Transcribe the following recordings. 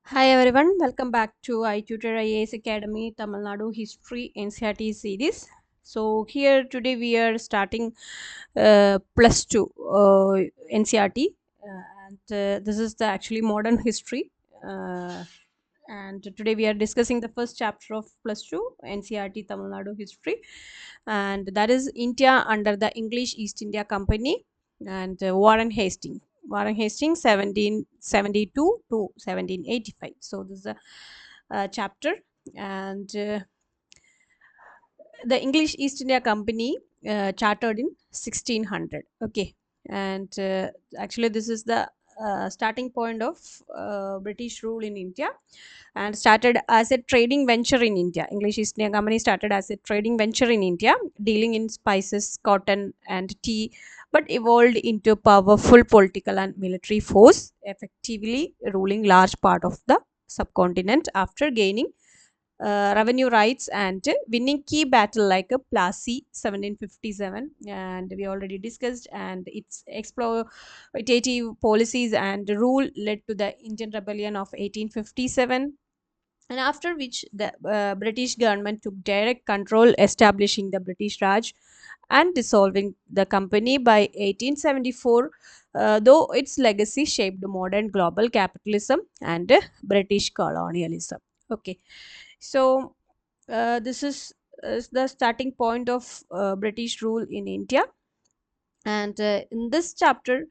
Hi everyone, welcome back to i-TUTOR IAS Academy Tamilnadu History NCERT series. So here today we are starting plus 2 NCERT and this is the actually modern history and today we are discussing the first chapter of plus 2 NCERT Tamilnadu history, and that is India under the English East India Company and Warren Hastings 1772 to 1785. So this is a chapter, and the English East India Company chartered in 1600. Okay, and actually this is the starting point of British rule in India, and started as a trading venture in India. English East India Company started as a trading venture in India, dealing in spices, cotton, and tea, but evolved into a powerful political and military force, effectively ruling large part of the subcontinent after gaining revenue rights and winning key battle like a Plassey 1757, and we already discussed, and its exploitative policies and rule led to the Indian Rebellion of 1857, and after which the British government took direct control, establishing the British Raj and dissolving the company by 1874, though its legacy shaped modern global capitalism and British colonialism. Okay, so this is the starting point of British rule in India, and in this chapter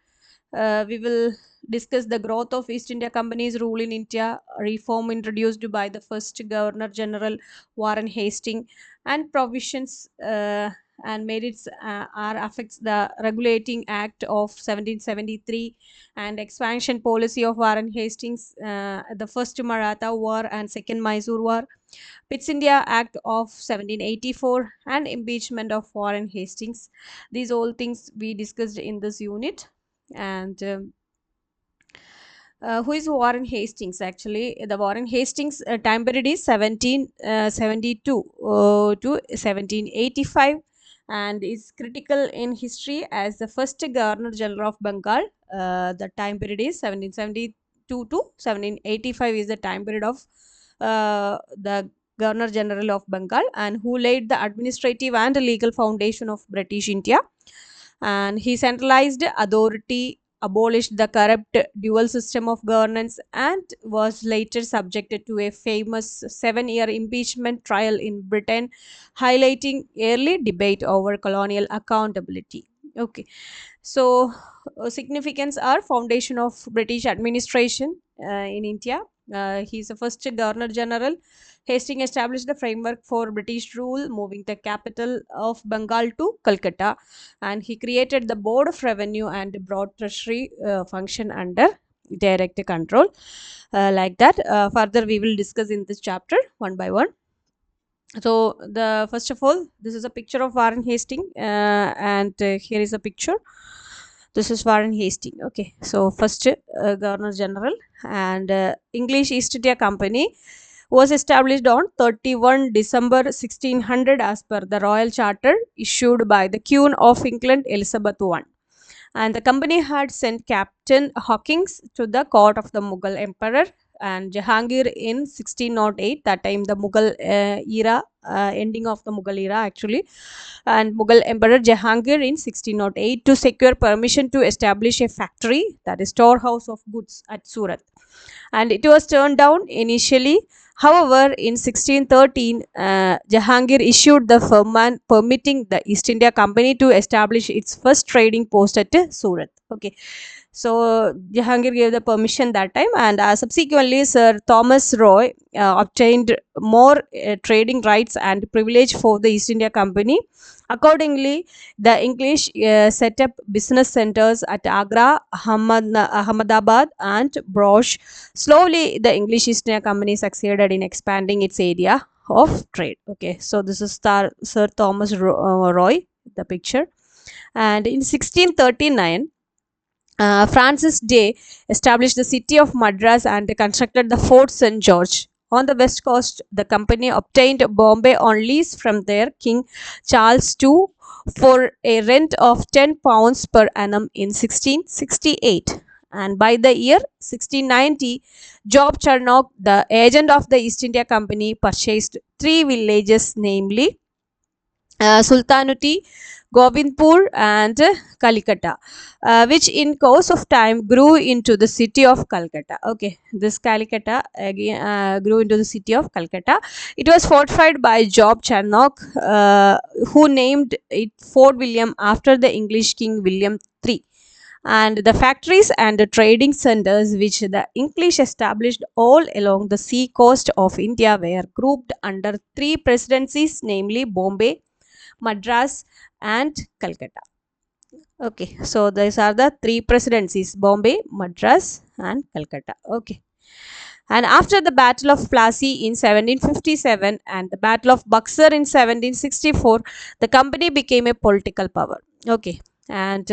we will discuss the growth of East India Company's rule in India, reform introduced by the first Governor General Warren Hastings, and provisions and merits are affects the Regulating Act of 1773 and expansion policy of Warren Hastings, the first Maratha War and second Mysore War, Pitt's India Act of 1784, and impeachment of Warren Hastings. These all things we discussed in this unit. And who is Warren Hastings? Actually, the Warren Hastings time period is 1772 to 1785, and is critical in history as the first Governor General of Bengal. The time period is 1772 to 1785 is the time period of the Governor General of Bengal, and who laid the administrative and legal foundation of British India. And he centralized authority, abolished the corrupt dual system of governance, and was later subjected to a famous 7-year impeachment trial in Britain, highlighting early debate over colonial accountability. Okay, so significance are foundation of British administration in India. He is the first Governor General. Hastings established the framework for British rule, moving the capital of Bengal to Calcutta, and he created the Board of Revenue and brought treasury function under direct control. Like that, further we will discuss in this chapter one by one. So the first of all, this is a picture of Warren Hastings, and here is a picture. This is Warren Hastings. Okay, so first Governor General, and English East India Company was established on 31 December 1600 as per the Royal Charter issued by the Queen of England Elizabeth I. And the company had sent Captain Hawkins to the court of the Mughal Emperor and Jahangir in 1608. That time the Mughal era, ending of the Mughal era actually, and Mughal Emperor Jahangir in 1608 to secure permission to establish a factory, that is storehouse of goods at Surat, and it was turned down initially. However, in 1613, Jahangir issued the firman permitting the East India Company to establish its first trading post at Surat. Okay, so Jahangir gave the permission that time, and subsequently, Sir Thomas Roy obtained more trading rights and privilege for the East India Company. Accordingly, the English set up business centers at Agra, Ahmedabad, and Brosh. Slowly, the English East India Company succeeded in expanding its area of trade. Okay, so this is Sir Thomas Roy, the picture. And in 1639, Francis Day established the city of Madras and constructed the Fort St. George. On the west coast, the company obtained Bombay on lease from their King Charles II for a rent of £10 per annum in 1668. And by the year 1690, Job Charnock, the agent of the East India Company, purchased three villages, namely Sultanuti, Govindpur, and Kalikata, which in course of time grew into the city of Calcutta. Okay, this Kalikata again grew into the city of Calcutta. It was fortified by Job Charnock, who named it Fort William after the English King William III. And the factories and the trading centers which the English established all along the sea coast of India were grouped under three presidencies, namely Bombay, Madras, and Calcutta. Okay, so these are the three presidencies: Bombay, Madras, and Calcutta. Okay. And after the Battle of Plassey in 1757 and the Battle of Buxar in 1764, the company became a political power. Okay, and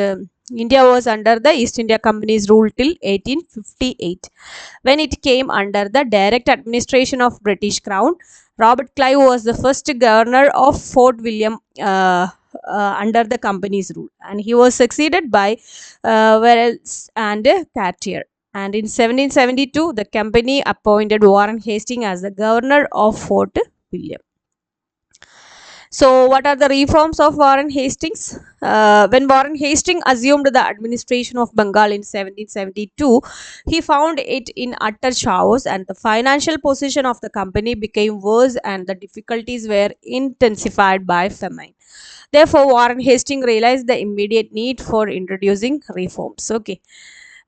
India was under the East India Company's rule till 1858, when it came under the direct administration of British Crown. Robert Clive was the first governor of Fort William under the company's rule, and he was succeeded by Wells and Cartier. And in 1772, the company appointed Warren Hastings as the governor of Fort William. So, what are the reforms of Warren Hastings? When Warren Hastings assumed the administration of Bengal in 1772, he found it in utter chaos, and the financial position of the company became worse, and the difficulties were intensified by famine. Therefore, Warren Hastings realized the immediate need for introducing reforms. Okay,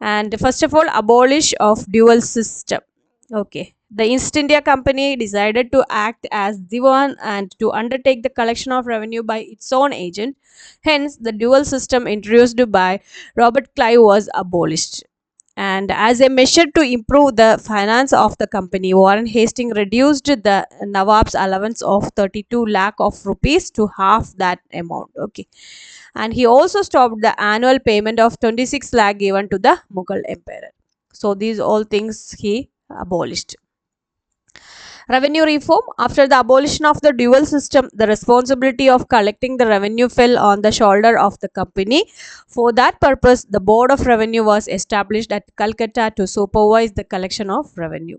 and first of all, abolish of dual system. Okay, the East India Company decided to act as diwan and to undertake the collection of revenue by its own agent. Hence, the dual system introduced by Robert Clive was abolished. And as a measure to improve the finance of the company, Warren Hastings reduced the Nawab's allowance of 32 lakh of rupees to half that amount. Okay, and he also stopped the annual payment of 26 lakh given to the Mughal emperor. So these all things he abolished. Revenue reform. After the abolition of the dual system, the responsibility of collecting the revenue fell on the shoulder of the company. For that purpose, the Board of Revenue was established at Calcutta to supervise the collection of revenue.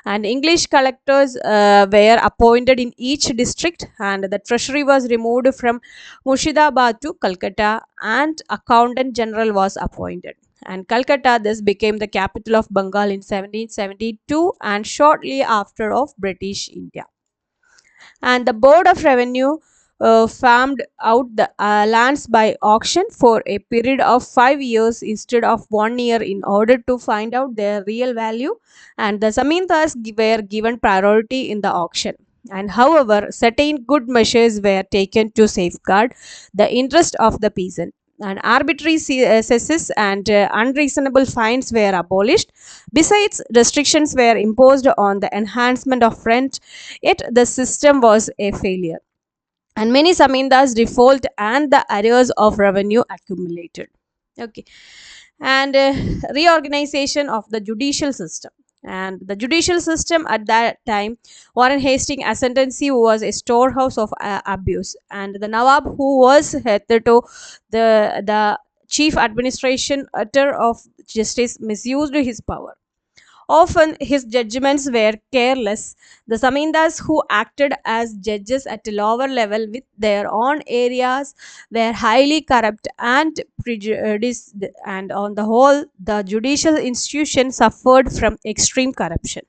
And English collectors were appointed in each district, and the treasury was removed from Murshidabad to Calcutta, and accountant general was appointed. And Calcutta thus became the capital of Bengal in 1772 and shortly after of British India. And the Board of Revenue farmed out the lands by auction for a period of 5 years instead of 1 year in order to find out their real value, and the zamindars were given priority in the auction. And however, certain good measures were taken to safeguard the interest of the peasant, and arbitrary cesses and unreasonable fines were abolished. Besides, restrictions were imposed on the enhancement of rent, yet the system was a failure, and many zamindars default and the arrears of revenue accumulated. Okay, and reorganization of the judicial system. And the judicial system at that time, Warren Hastings ascendancy was a storehouse of abuse, and the Nawab, who was hitherto the chief administrator of justice, misused his power. Often his judgments were careless. The zamindars, who acted as judges at a lower level with their own areas, were highly corrupt and prejudiced, and on the whole, the judicial institution suffered from extreme corruption.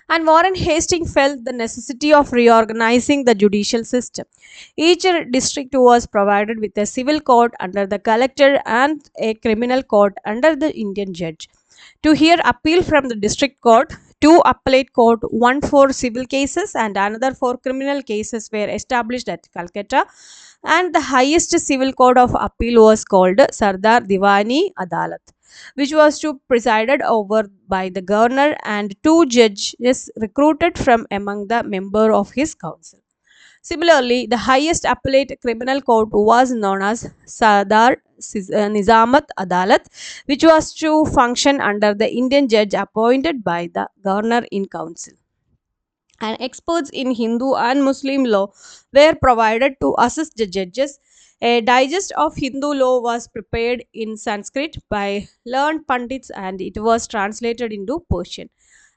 And Warren Hastings felt the necessity of reorganizing the judicial system. Each district was provided with a civil court under the collector and a criminal court under the Indian judge. To hear appeal from the district court, two appellate court, one for civil cases and another for criminal cases, were established at Calcutta, and the highest civil court of appeal was called Sardar Diwani Adalat, which was to presided over by the governor and two judges recruited from among the member of his council. Similarly, the highest appellate criminal court was known as Sardar Nizamat Adalat, which was to function under the Indian judge appointed by the governor in council. And experts in Hindu and Muslim law were provided to assist the judges. A digest of Hindu law was prepared in Sanskrit by learned Pandits and it was translated into Persian.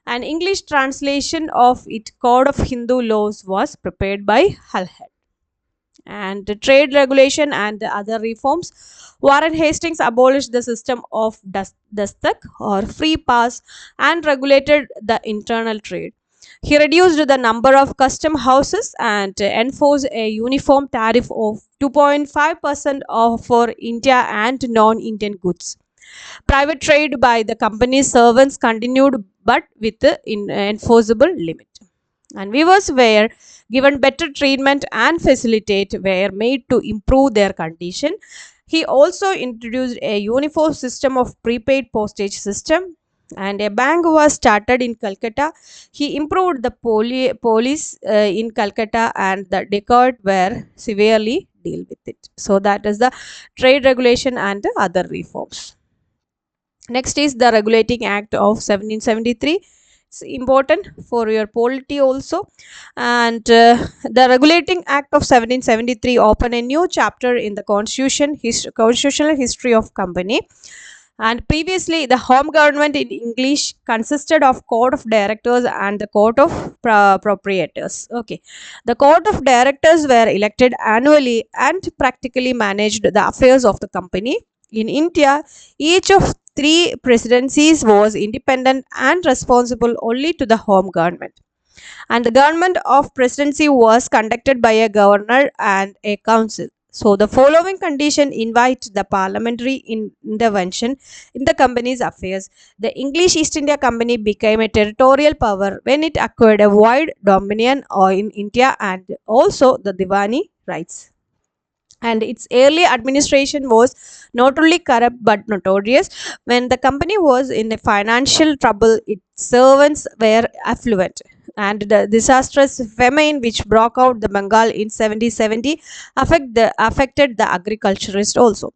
An English translation of it, Code of Hindu Laws, was prepared by Halhed. And the trade regulation and the other reforms. Warren Hastings abolished the system of dastak or free pass and regulated the internal trade. He reduced the number of custom houses and enforced a uniform tariff of 2.5% for India and non-Indian goods. Private trade by the company's servants continued but with the enforceable limit. And weavers were given better treatment and facilitate were made to improve their condition. He also introduced a uniform system of prepaid postage system and a bank was started in Calcutta. He improved the police in Calcutta and the dacoit were severely deal with it. So that is the trade regulation and the other reforms. Next is the Regulating Act of 1773. It's important for your polity also. And the Regulating Act of 1773 opened a new chapter in the constitutional history of company. And previously, the home government in English consisted of court of directors and the court of proprietors. Okay, the court of directors were elected annually and practically managed the affairs of the company. In India, each of three presidencies was independent and responsible only to the home government. And the government of presidency was conducted by a governor and a council. So the following condition invite the parliamentary intervention in the company's affairs. The English East India Company became a territorial power when it acquired a wide dominion in India and also the Diwani rights. And its early administration was not only corrupt but notorious. When the company was in a financial trouble, its servants were affluent. And the disastrous famine which broke out the Bengal in 1770 affected the agriculturist also.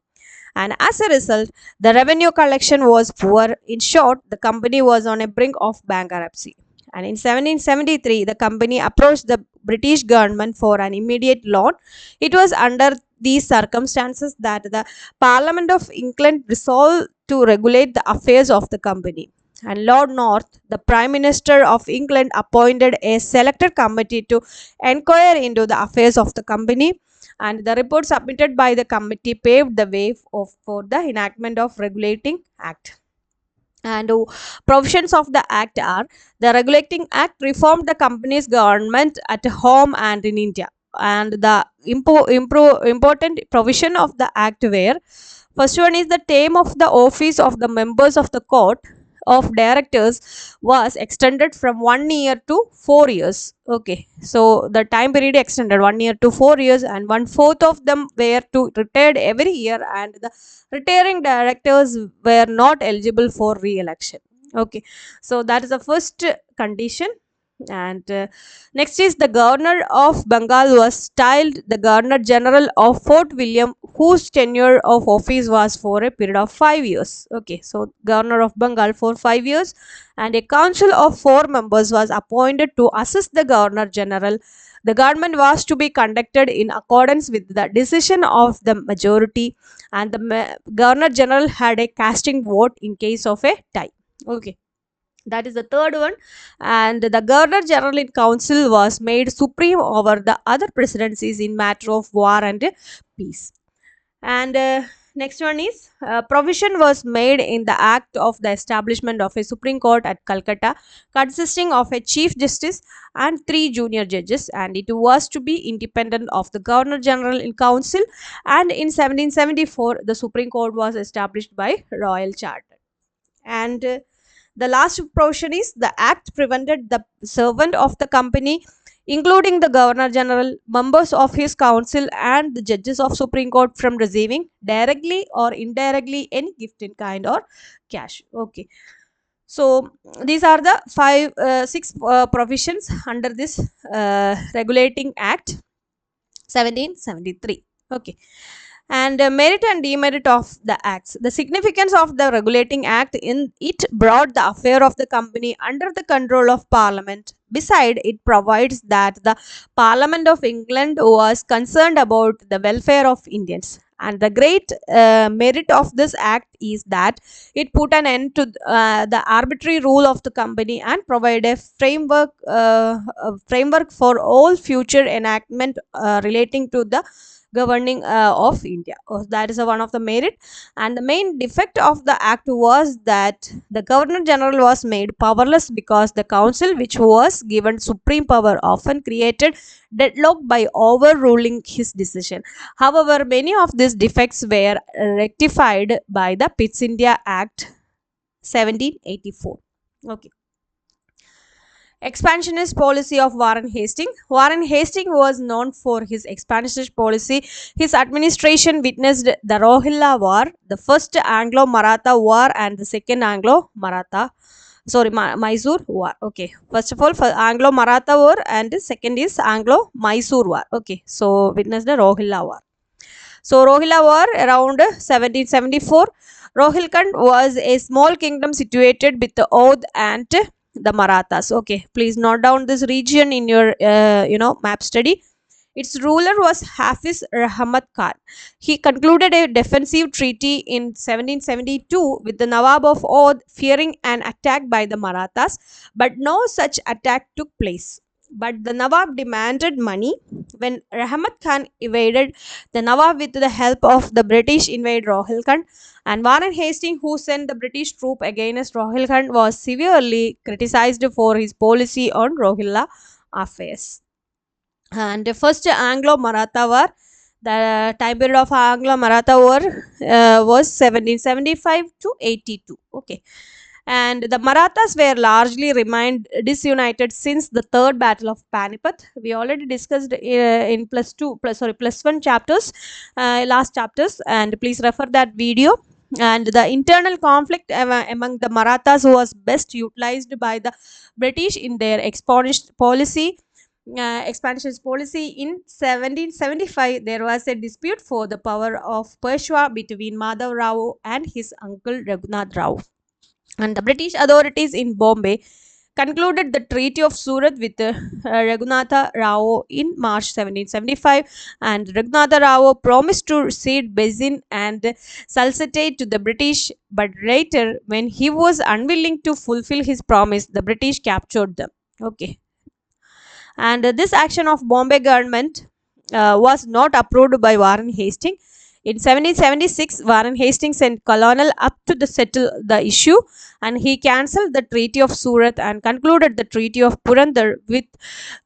And as a result, the revenue collection was poor. In short, the company was on a brink of bankruptcy. And in 1773, the company approached the British government for an immediate loan. It was under these circumstances that the Parliament of England resolved to regulate the affairs of the company. And Lord North, the Prime Minister of England, appointed a selected committee to inquire into the affairs of the company. And the report submitted by the committee paved the way for the enactment of Regulating Act. And provisions of the act are: the Regulating Act reformed the company's government at home and in India. And the important provision of the act were: first one is the term of the office of the members of the court of directors was extended from 1 year to 4 years. Okay, so the time period extended 1 year to 4 years, and 1/4 of them were to retired every year, and the retiring directors were not eligible for re-election. Okay, so that is the first condition. And next is the governor of Bengal was styled the Governor General of Fort William, whose tenure of office was for a period of 5 years. Okay, so Governor of Bengal for 5 years, and a council of 4 members was appointed to assist the Governor General. The government was to be conducted in accordance with the decision of the majority, and the Governor General had a casting vote in case of a tie. Okay, that is the third one. And the Governor General in Council was made supreme over the other presidencies in matter of war and peace. And next one is provision was made in the act of the establishment of a Supreme Court at Calcutta, consisting of a Chief Justice and 3 junior judges, and it was to be independent of the Governor General in Council. And in 1774, the Supreme Court was established by Royal Charter. And the last provision is: the act prevented the servant of the company, including the Governor General, members of his council, and the judges of Supreme Court, from receiving directly or indirectly any gift in kind or cash. Okay, so these are the six provisions under this Regulating Act 1773. Okay, and merit and demerit of the acts. The significance of the Regulating Act: in it brought the affair of the company under the control of Parliament. Beside, it provides that the Parliament of England was concerned about the welfare of Indians. And the great merit of this act is that it put an end to the arbitrary rule of the company and provide a framework for all future enactment relating to the governing of India. That is one of the merit. And the main defect of the act was that the Governor General was made powerless because the council, which was given supreme power, often created deadlock by overruling his decision. However, many of these defects were rectified by the Pitt's India Act 1784. Okay. Expansionist policy of Warren Hastings. Warren Hastings was known for his expansionist policy. His administration witnessed the Rohilla War, the first Anglo-Maratha War, and the second Mysore War. Okay, first of all, for Anglo-Maratha War, and second is Anglo-Mysore War. Okay, so witnessed the Rohilla War. So Rohilla War around 1774. Rohilkhand was a small kingdom situated with the Oudh and the Marathas. Okay, please note down this region in your map study. Its ruler was Hafiz Rahmat Khan. He concluded a defensive treaty in 1772 with the Nawab of Oudh, fearing an attack by the Marathas, but no such attack took place. But the Nawab demanded money. When Rahmat Khan evaded, the Nawab, with the help of the British, invaded Rohilkhand, and Warren Hastings, who sent the British troop against Rohilkhand, was severely criticized for his policy on Rohilla affairs. And the first Anglo-Maratha War, the time period of Anglo-Maratha War was 1775 to 82. Okay. And the Marathas were largely remained disunited since the third battle of Panipat. We already discussed in plus one chapters, last chapters, and please refer that video. And the internal conflict among the Marathas was best utilized by the British in their expansionist policy. In 1775, there was a dispute for the power of Peshwa between Madhav Rao and his uncle Raghunath Rao. And the British authorities in Bombay concluded the Treaty of Surat with Raghunatha Rao in March 1775, and Raghunatha Rao promised to cede Bezin and Salsette to the British, but later, when he was unwilling to fulfill his promise, the British captured them. Okay. And this action of Bombay government was not approved by Warren Hastings. In 1776, Warren Hastings sent Colonel up to settle the issue, and he cancelled the Treaty of Surat and concluded the Treaty of Purandar with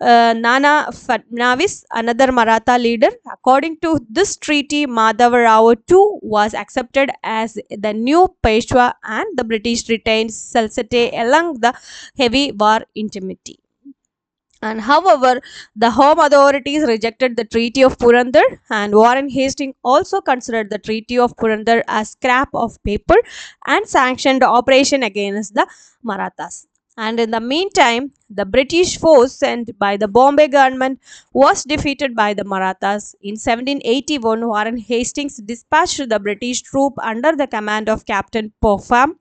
Nana Fadnavis, another Maratha leader. According to this treaty, Madhav Rao too was accepted as the new Peshwa, and the British retained Salsette along the heavy war indemnity. And however, the home authorities rejected the Treaty of Purandar, and Warren Hastings also considered the Treaty of Purandar as scrap of paper and sanctioned operation against the Marathas. And in the meantime, the British force sent by the Bombay government was defeated by the Marathas. In 1781, Warren Hastings dispatched the British troop under the command of Captain Popham,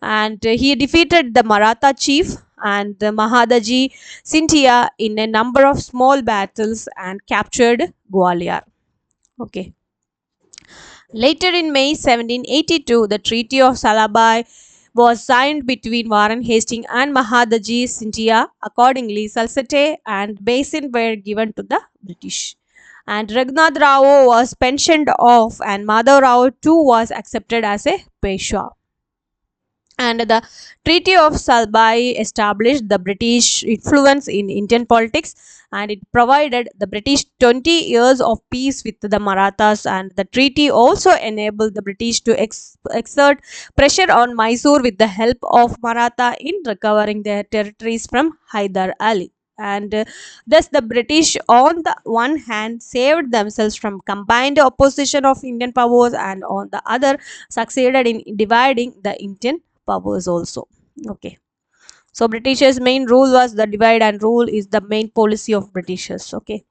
and he defeated the Maratha chief and the Mahadaji Scindia in a number of small battles and captured Gwalior. Okay. Later in May 1782, the Treaty of Salabai was signed between Warren Hastings and Mahadaji Scindia. Accordingly, Salsette and Basin were given to the British. And Raghunath Rao was pensioned off, and Madhav Rao too was accepted as a Peshwa. And the Treaty of Salbai established the British influence in Indian politics, and it provided the British 20 years of peace with the Marathas, and the treaty also enabled the British to exert pressure on Mysore with the help of Maratha in recovering their territories from Hyder Ali. And thus the British on the one hand saved themselves from combined opposition of Indian powers, and on the other succeeded in dividing the Indian powers also. Okay. So Britishers' main rule was the divide and rule is the main policy of Britishers. Okay.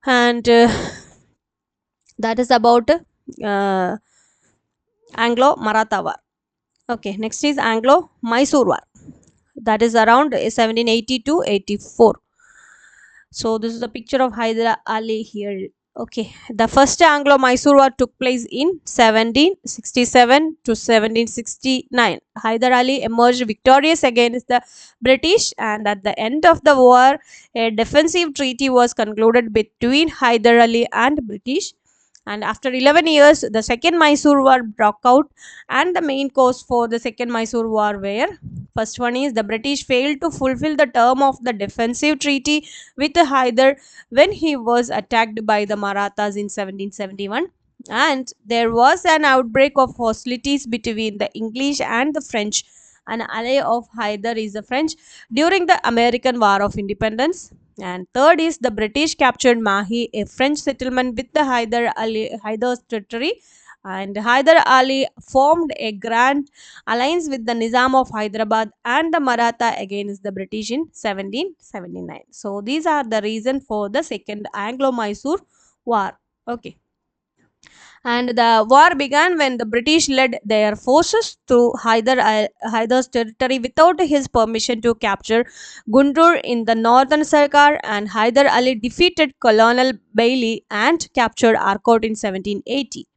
And that is about Anglo-Maratha War. Okay. Next is Anglo-Mysore War. that is around 1780 to 84. So this is the picture of Hyder Ali here. Okay, the first Anglo-Mysore War took place in 1767 to 1769. Hyder Ali emerged victorious against the British, and at the end of the war, a defensive treaty was concluded between Hyder Ali and British. And after 11 years, the second Mysore War broke out, and the main cause for the second Mysore War were: first one is the British failed to fulfill the term of the defensive treaty with Hyder when he was attacked by the Marathas in 1771, and there was an outbreak of hostilities between the English and the French. An ally of Hyder is the French during the American War of Independence. And third is the British captured Mahi, a French settlement with the Hyder's territory, and Hyder Ali formed a grand alliance with the Nizam of Hyderabad and the Maratha against the British in 1779. So these are the reason for the second Anglo-Mysore War. Okay. And the war began when the British led their forces through Hyder's territory without his permission to capture Guntur in the northern Sarkar, and Hyder Ali defeated Colonel Bailey and captured Arcot in 1780.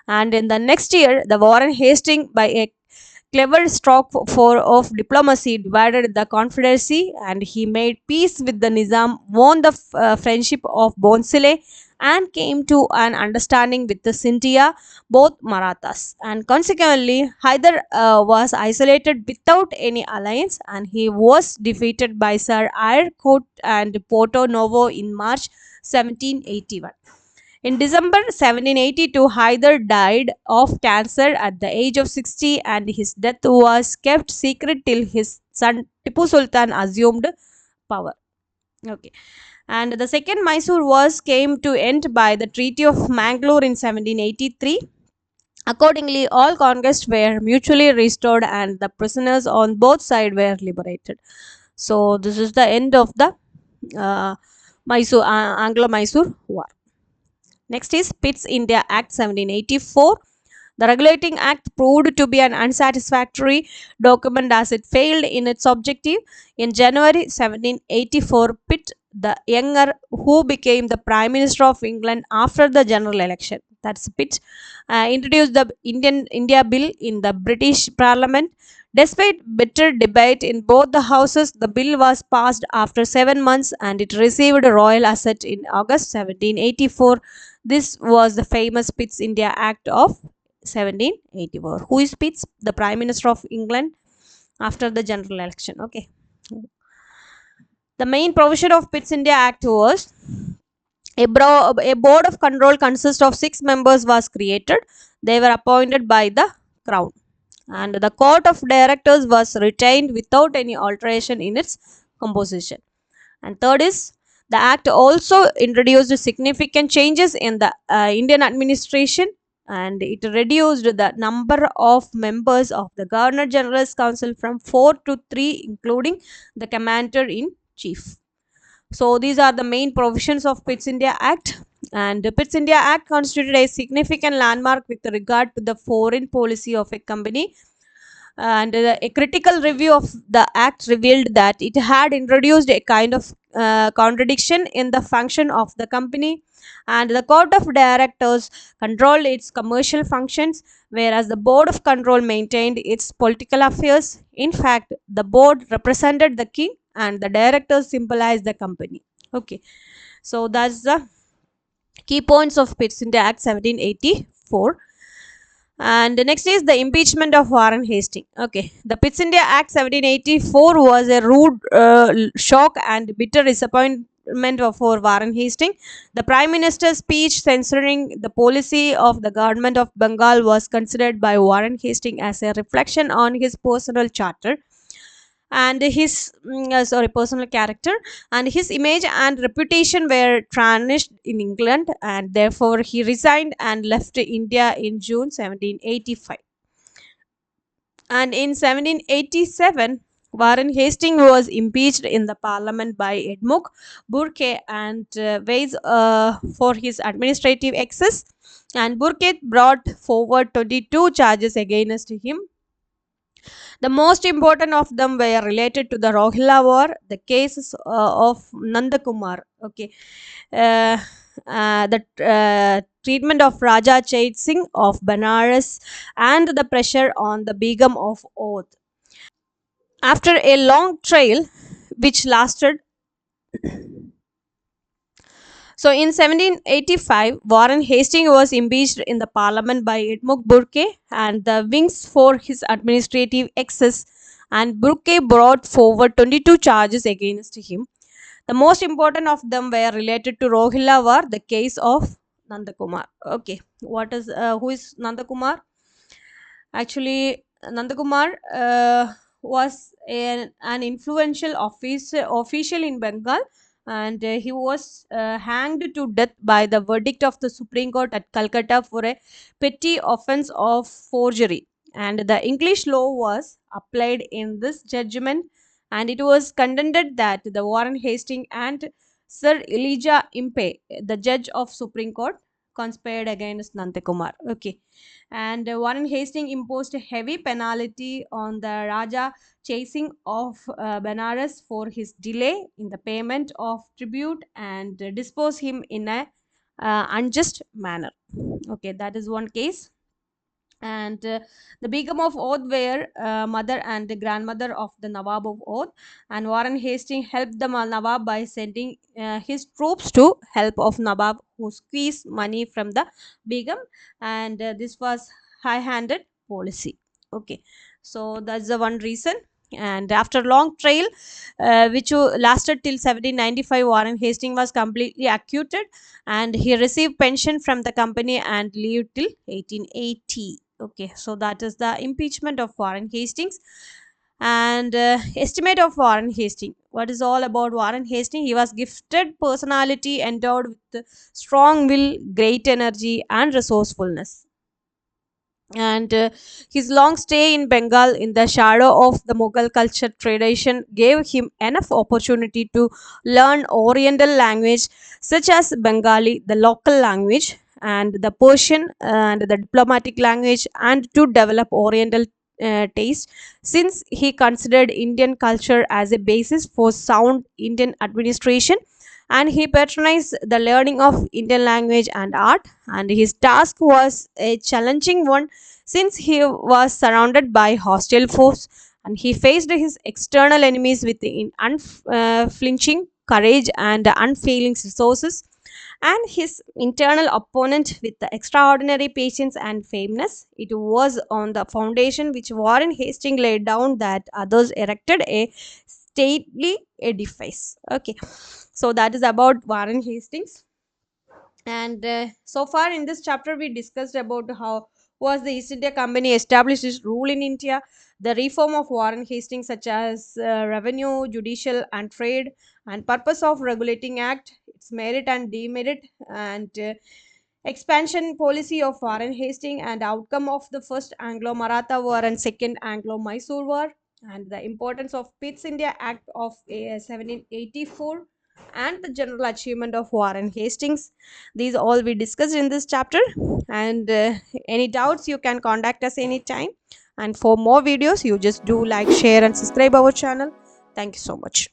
And in the next year, the Warren Hastings, by a clever stroke of diplomacy, divided the confederacy, and he made peace with the Nizam, won the friendship of Bonsile, and came to an understanding with the Scindia, both Marathas. And consequently, Hyder was isolated without any alliance, and he was defeated by Sir Eyre Court and Porto Novo in March 1781. In December 1782, Hyder died of cancer at the age of 60, and his death was kept secret till his son Tipu Sultan assumed power. Okay. And the second Mysore Wars came to end by the Treaty of Mangalore in 1783. Accordingly, all conquests were mutually restored and the prisoners on both sides were liberated. So this is the end of the Anglo-Mysore War. Next is Pitt's India Act 1784. The Regulating Act proved to be an unsatisfactory document as it failed in its objective. In January 1784, Pitt the Younger, who became the Prime Minister of England after the general election, that's Pitt, introduced the India Bill in the British Parliament. Despite bitter debate in both the houses, the bill was passed after 7 months and it received royal assent in August 1784. This was the famous Pitt's India Act of 1784. Who is Pitt? The Prime Minister of England after the general election. Okay. The main provision of Pitt's India Act was a board of control consist of 6 members was created. They were appointed by the Crown. And the court of directors was retained without any alteration in its composition. And third is, the act also introduced significant changes in the Indian administration, and it reduced the number of members of the Governor General's Council from 4 to 3, including the Commander-in-Chief. So these are the main provisions of Pitt's India Act. And the Pitt's India Act constituted a significant landmark with regard to the foreign policy of a company. And a critical review of the act revealed that it had introduced a kind of contradiction in the function of the company, and the court of directors controlled its commercial functions, whereas the board of control maintained its political affairs. In fact, the board represented the king and the directors symbolized the company. Okay, so that's the key points of Pitt's India Act 1784. And next is the impeachment of Warren Hastings. Okay, the Pitt's India Act 1784 was a rude shock and bitter disappointment for Warren Hastings. The Prime Minister's speech censoring the policy of the government of Bengal was considered by Warren Hastings as a reflection on his personal character and his personal character, and his image and reputation were tarnished in England, and therefore he resigned and left India in June 1785. And in 1787, Warren Hastings was impeached in the parliament by Edmund Burke and Weiss for his administrative excess, and Burke brought forward 22 charges against him. The most important of them were related to the Rohilla War, the cases of Nandakumar. Okay. uh, the treatment of Raja Chait Singh of Banaras, and the pressure on the Begum of Oath. After a long trial, which lasted, so in 1785, Warren Hastings was impeached in the parliament by Edmund Burke and the Wings for his administrative excess, and Burke brought forward 22 charges against him. The most important of them were related to Rohilla War, the case of Nandakumar. Okay, what is who is Nandakumar? Actually, Nandakumar was an influential official in Bengal, and he was hanged to death by the verdict of the Supreme Court at Calcutta for a petty offense of forgery. And the English law was applied in this judgment, and it was contended that the Warren Hastings and Sir Elijah Impey, the judge of Supreme Court, conspired against Nandakumar. Okay, and Warren Hastings imposed a heavy penalty on the Raja chasing of Benares for his delay in the payment of tribute, and disposed him in a unjust manner. Okay, that is one case. And the Begum of Oath were mother and grandmother of the Nawab of Oath, and Warren Hastings helped the Nawab by sending his troops to help of Nawab, who squeezed money from the Begum, and this was high-handed policy. Okay, so that's the one reason. And after long trial, which lasted till 1795, Warren Hastings was completely acquitted, and he received pension from the company and lived till 1880. Okay, so that is the impeachment of Warren Hastings. And estimate of Warren Hastings. What is all about Warren Hastings? He was gifted personality, endowed with strong will, great energy, and resourcefulness. And his long stay in Bengal in the shadow of the Mughal culture tradition gave him enough opportunity to learn Oriental language such as Bengali, the local language, and the Persian and the diplomatic language, and to develop Oriental taste, since he considered Indian culture as a basis for sound Indian administration, and he patronized the learning of Indian language and art. And his task was a challenging one, since he was surrounded by hostile foes, and he faced his external enemies with unflinching courage and unfailing resources, and his internal opponent with the extraordinary patience and firmness. It was on the foundation which Warren Hastings laid down that others erected a stately edifice. Okay, so that is about Warren Hastings. And so far in this chapter, we discussed about how was the East India Company established its rule in India, the reform of Warren Hastings, such as revenue, judicial, and trade, and purpose of regulating act, its merit and demerit, and expansion policy of Warren Hastings, and outcome of the first Anglo-Maratha War and second Anglo-Mysore War, and the importance of Pitt's India Act of 1784, and the general achievement of Warren Hastings. These all we discussed in this chapter. And any doubts, you can contact us anytime. And for more videos, you just do like, share, and subscribe our channel. Thank you so much.